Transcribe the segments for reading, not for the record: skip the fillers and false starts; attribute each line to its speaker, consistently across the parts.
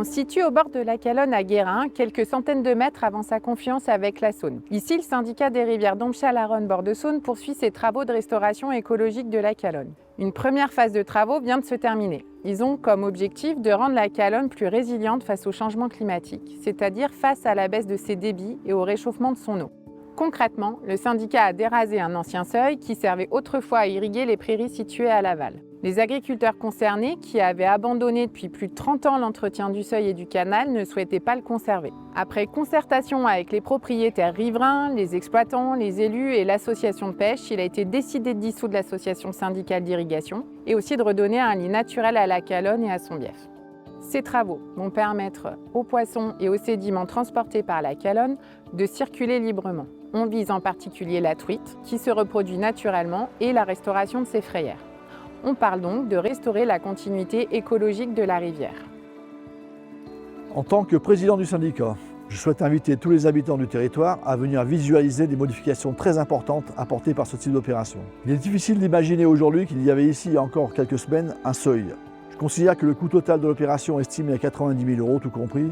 Speaker 1: On se situe au bord de la Calonne à Guérin, quelques centaines de mètres avant sa confluence avec la Saône. Ici, le syndicat des rivières Dompchal-Aronne Bord-de-Saône poursuit ses travaux de restauration écologique de la Calonne. Une première phase de travaux vient de se terminer. Ils ont comme objectif de rendre la Calonne plus résiliente face au changement climatique, c'est-à-dire face à la baisse de ses débits et au réchauffement de son eau. Concrètement, le syndicat a dérasé un ancien seuil qui servait autrefois à irriguer les prairies situées à l'aval. Les agriculteurs concernés, qui avaient abandonné depuis plus de 30 ans l'entretien du seuil et du canal, ne souhaitaient pas le conserver. Après concertation avec les propriétaires riverains, les exploitants, les élus et l'association de pêche, il a été décidé de dissoudre l'association syndicale d'irrigation et aussi de redonner un lit naturel à la Calonne et à son bief. Ces travaux vont permettre aux poissons et aux sédiments transportés par la Calonne de circuler librement. On vise en particulier la truite, qui se reproduit naturellement, et la restauration de ses frayères. On parle donc de restaurer la continuité écologique de la rivière.
Speaker 2: En tant que président du syndicat, je souhaite inviter tous les habitants du territoire à venir visualiser des modifications très importantes apportées par ce type d'opération. Il est difficile d'imaginer aujourd'hui qu'il y avait ici, il y a encore quelques semaines, un seuil. Je considère que le coût total de l'opération, estimé à 90 000 € tout compris,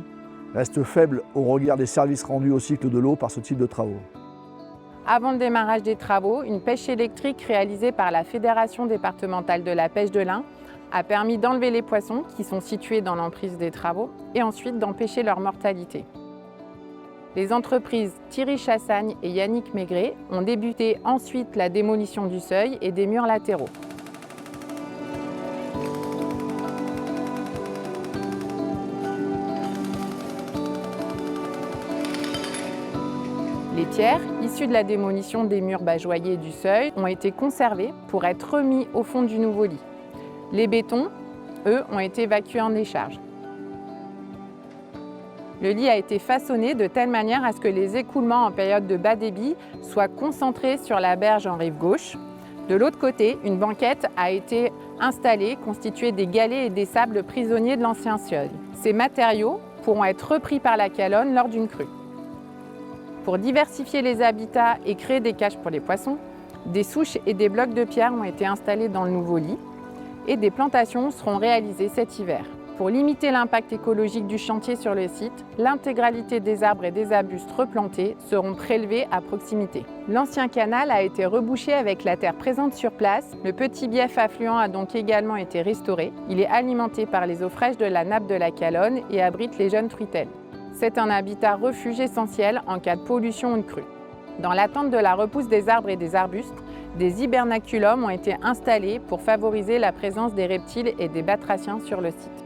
Speaker 2: reste faible au regard des services rendus au cycle de l'eau par ce type de travaux.
Speaker 1: Avant le démarrage des travaux, une pêche électrique réalisée par la Fédération départementale de la pêche de l'Ain a permis d'enlever les poissons qui sont situés dans l'emprise des travaux et ensuite d'empêcher leur mortalité. Les entreprises Thierry Chassagne et Yannick Maigret ont débuté ensuite la démolition du seuil et des murs latéraux. Les pierres, issues de la démolition des murs bajoyés du seuil, ont été conservées pour être remis au fond du nouveau lit. Les bétons, eux, ont été évacués en décharge. Le lit a été façonné de telle manière à ce que les écoulements en période de bas débit soient concentrés sur la berge en rive gauche. De l'autre côté, une banquette a été installée, constituée des galets et des sables prisonniers de l'ancien seuil. Ces matériaux pourront être repris par la Calonne lors d'une crue. Pour diversifier les habitats et créer des cages pour les poissons, des souches et des blocs de pierre ont été installés dans le nouveau lit et des plantations seront réalisées cet hiver. Pour limiter l'impact écologique du chantier sur le site, l'intégralité des arbres et des arbustes replantés seront prélevés à proximité. L'ancien canal a été rebouché avec la terre présente sur place. Le petit bief affluent a donc également été restauré. Il est alimenté par les eaux fraîches de la nappe de la Calonne et abrite les jeunes truitelles. C'est un habitat refuge essentiel en cas de pollution ou de crue. Dans l'attente de la repousse des arbres et des arbustes, des hibernaculums ont été installés pour favoriser la présence des reptiles et des batraciens sur le site.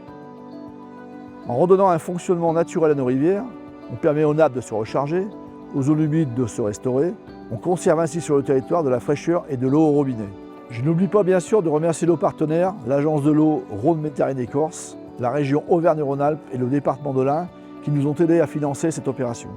Speaker 2: En redonnant un fonctionnement naturel à nos rivières, on permet aux nappes de se recharger, aux zones humides de se restaurer, on conserve ainsi sur le territoire de la fraîcheur et de l'eau au robinet. Je n'oublie pas bien sûr de remercier nos partenaires, l'Agence de l'eau Rhône-Méditerranée-Corse, la région Auvergne-Rhône-Alpes et le département de l'Ain, qui nous ont aidés à financer cette opération.